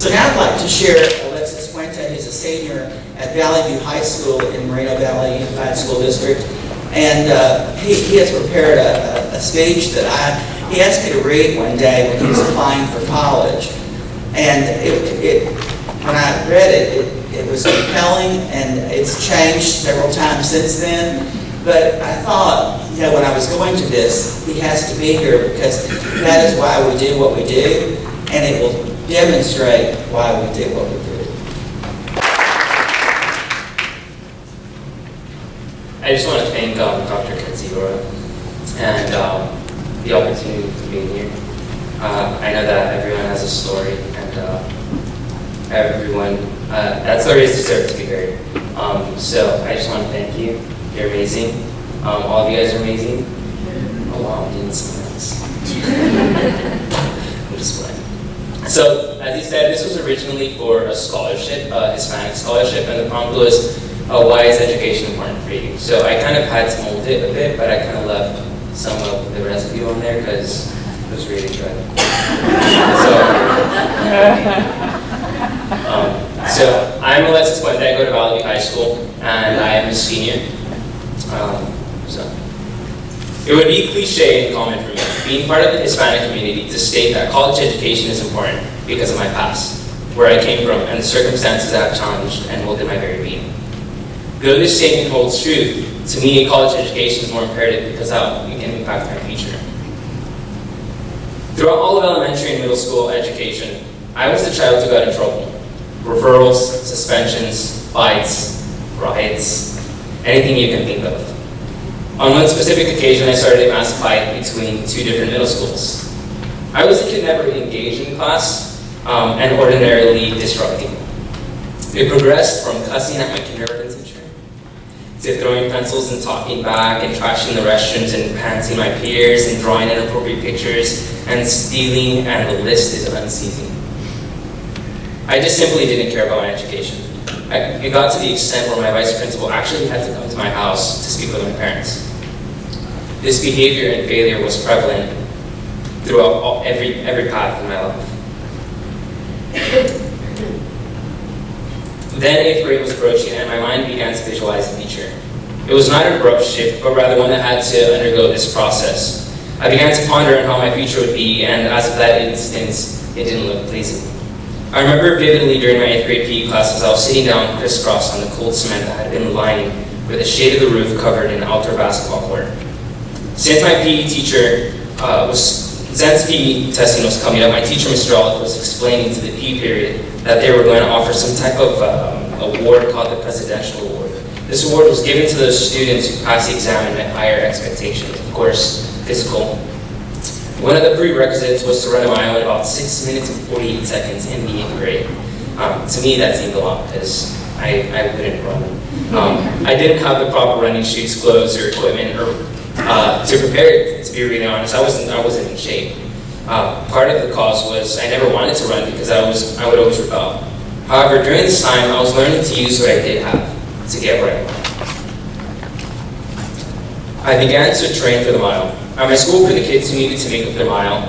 So now I'd like to share Alexis Puente, who's a senior at Valley View High School in Moreno Valley Unified School District. And he has prepared a speech that he asked me to read one day when he was applying for college. And when I read it was compelling, and it's changed several times since then. But I thought, when I was going to this, he has to be here because that is why we do what we do, and it will demonstrate why we do what we do. I just want to thank Dr. Katsura and the opportunity to be here. I know that everyone has a story, and that story is deserved to be heard. So I just want to thank you. You're amazing. All of you guys are amazing. Oh wow, I'm doing something else. I'm just playing. So, as he said, this was originally for a scholarship, a Hispanic scholarship, and the prompt was, why is education important for you? So I kind of had to mold it a bit, but I kind of left some of the residue on there because it was really good. So I'm Alexis Puente. I go to Valley View High School, and I am a senior. It would be cliche and common for me, being part of the Hispanic community, to state that college education is important because of my past, where I came from, and the circumstances I have challenged and molded my very being. Though this statement holds truth, to me, college education is more imperative because how it can impact my future. Throughout all of elementary and middle school education, I was the child who got in trouble. Referrals, suspensions, fights, riots, anything you can think of. On one specific occasion, I started a massive fight between two different middle schools. I was a kid never engaged in class and ordinarily disrupting. It progressed from cussing at my kindergarten teacher to throwing pencils and talking back and trashing the restrooms and pantsing my peers and drawing inappropriate pictures and stealing, and the list is unceasing. I just simply didn't care about my education. It got to the extent where my vice principal actually had to come to my house to speak with my parents. This behavior and failure was prevalent throughout every path in my life. Then 8th grade was approaching, and my mind began to visualize the future. It was not an abrupt shift, but rather one that had to undergo this process. I began to ponder on how my future would be, and as of that instance, it didn't look pleasing. I remember vividly during my 8th grade PE class as I was sitting down crisscross on the cold cement that had been lying with the shade of the roof covered in outdoor basketball court. Since my PE teacher since PE testing was coming up, my teacher, Mr. Olive, was explaining to the PE period that they were going to offer some type of award called the Presidential Award. This award was given to those students who passed the exam and met higher expectations, of course, physical. One of the prerequisites was to run a mile in about 6 minutes and 48 seconds in the 8th grade. To me, that seemed a lot because I wouldn't run. I didn't have the proper running shoes, clothes, or equipment, or to prepare it. To be really honest, I wasn't in shape. Part of the cause was I never wanted to run because I would always rebel. However, during this time, I was learning to use what I did have to get where I wanted. I began to train for the mile. At my school, for the kids who needed to make up their mile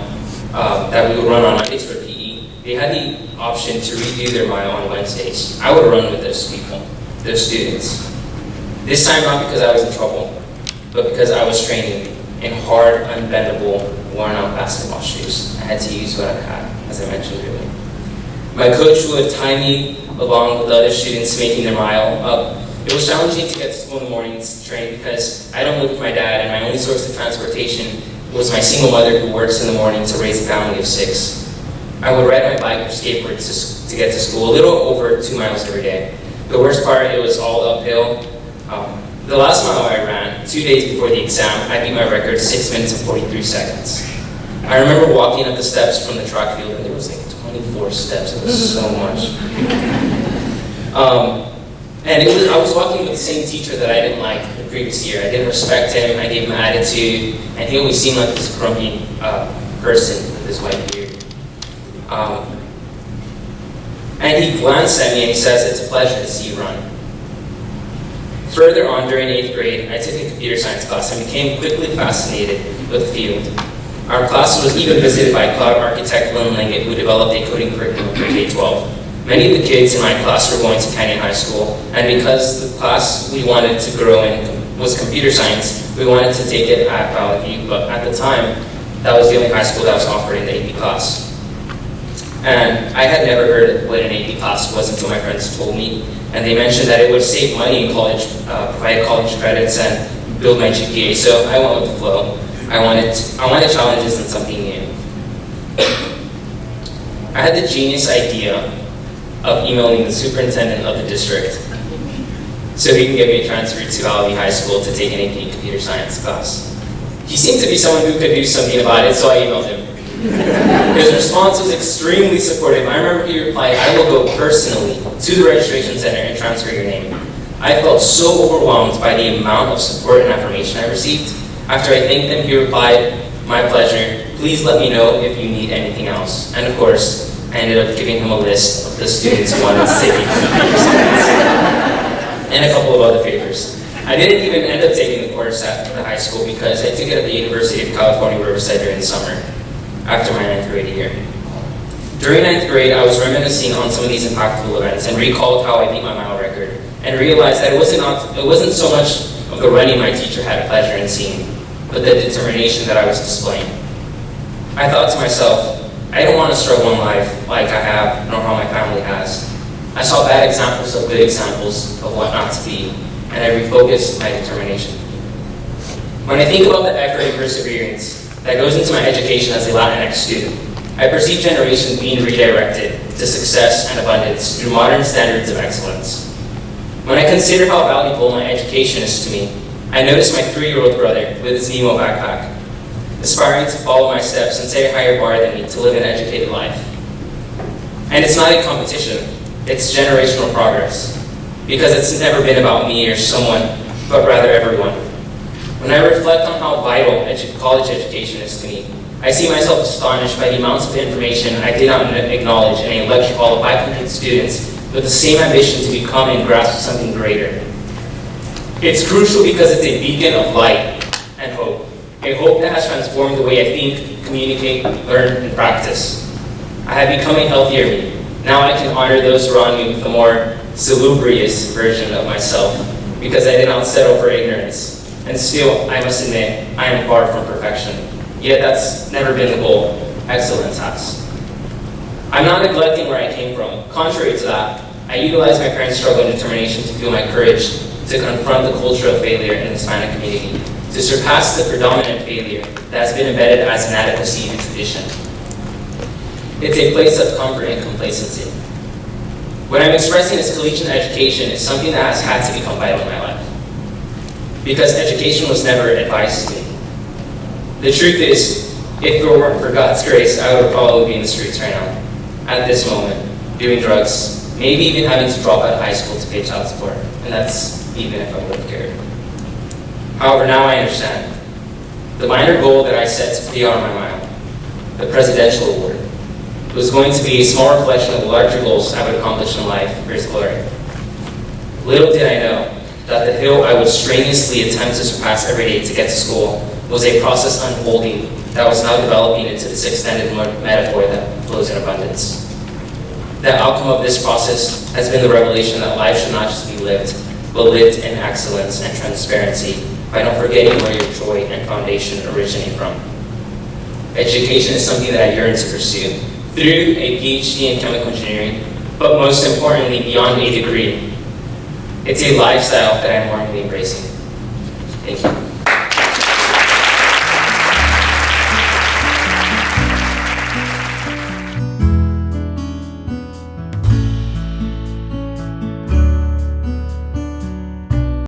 that we would run on Mondays for PE, they had the option to redo their mile on Wednesdays. I would run with those people, those students. This time, not because I was in trouble, but because I was training in hard, unbendable, worn-out basketball shoes. I had to use what I had, as I mentioned earlier. My coach would tie me along with the other students making their mile up. It was challenging to get to school in the mornings to train because I don't live with my dad, and my only source of transportation was my single mother who works in the morning to raise a family of 6. I would ride my bike or skateboard to get to school, a little over 2 miles every day. The worst part, it was all uphill. The last mile I ran, 2 days before the exam, I beat my record 6 minutes and 43 seconds. I remember walking up the steps from the track field, and there was like 24 steps. It was so much. I was walking with the same teacher that I didn't like the previous year. I didn't respect him, I gave him attitude, and he always seemed like this grumpy person with his white beard. And he glanced at me and he says, "It's a pleasure to see you run." Further on, during 8th grade, I took a computer science class and became quickly fascinated with the field. Our class was even visited by cloud architect Lynn Liggett, who developed a coding curriculum for K-12. Many of the kids in my class were going to Canyon High School, and because the class we wanted to grow in was computer science, we wanted to take it at Valley View, but at the time, that was the only high school that was offering the AP class. And I had never heard what an AP class was until my friends told me, and they mentioned that it would save money in college, provide college credits, and build my GPA, so I went with the flow. I wanted challenges and something new. I had the genius idea of emailing the superintendent of the district so he can get me transferred to Valley High School to take an AP computer science class. He seemed to be someone who could do something about it, so I emailed him. His response was extremely supportive. I remember he replied, "I will go personally to the registration center and transfer your name." I felt so overwhelmed by the amount of support and affirmation I received. After I thanked him, he replied, "My pleasure. Please let me know if you need anything else." And of course, I ended up giving him a list of the students who wanted to take computer science and a couple of other favors. I didn't even end up taking the course at the high school because I took it at the University of California, Riverside during the summer, after my 9th grade year. During 9th grade, I was reminiscing on some of these impactful events and recalled how I beat my mile record, and realized that it wasn't so much of the running my teacher had pleasure in seeing, but the determination that I was displaying. I thought to myself, I don't want to struggle in life like I have, nor how my family has. I saw bad examples of good examples of what not to be, and I refocused my determination. When I think about the effort and perseverance that goes into my education as a Latinx student, I perceive generations being redirected to success and abundance through modern standards of excellence. When I consider how valuable my education is to me, I notice my 3-year-old brother with his Nemo backpack, aspiring to follow my steps and set a higher bar than me to live an educated life. And it's not a competition, it's generational progress, because it's never been about me or someone, but rather everyone. When I reflect on how vital college education is to me, I see myself astonished by the amounts of information I did not acknowledge in a lecture hall of 500 students with the same ambition to become and grasp something greater. It's crucial because it's a beacon of light and hope, a hope that has transformed the way I think, communicate, learn, and practice. I have become a healthier me. Now I can honor those around me with a more salubrious version of myself because I did not settle for ignorance. And still, I must admit, I am far from perfection. Yet that's never been the goal. Excellence has. I'm not neglecting where I came from. Contrary to that, I utilized my parents' struggle and determination to fuel my courage to confront the culture of failure in the Hispanic community, to surpass the predominant failure that has been embedded as inadequacy and tradition. It's a place of comfort and complacency. What I'm expressing as collegiate education is something that has had to become vital in my life, because education was never advised to me. The truth is, if it weren't for God's grace, I would probably be in the streets right now, at this moment, doing drugs, maybe even having to drop out of high school to pay child support, and that's even if I would have cared. However, now I understand. The minor goal that I set to put on my mile, the presidential award, was going to be a small reflection of the larger goals I would accomplish in life for His glory. Little did I know that the hill I would strenuously attempt to surpass every day to get to school was a process unfolding that was now developing into this extended metaphor that flows in abundance. The outcome of this process has been the revelation that life should not just be lived, but lived in excellence and transparency by not forgetting where your joy and foundation originate from. Education is something that I yearn to pursue through a PhD in chemical engineering, but most importantly, beyond a degree. It's a lifestyle that I'm warmly embracing. Thank you.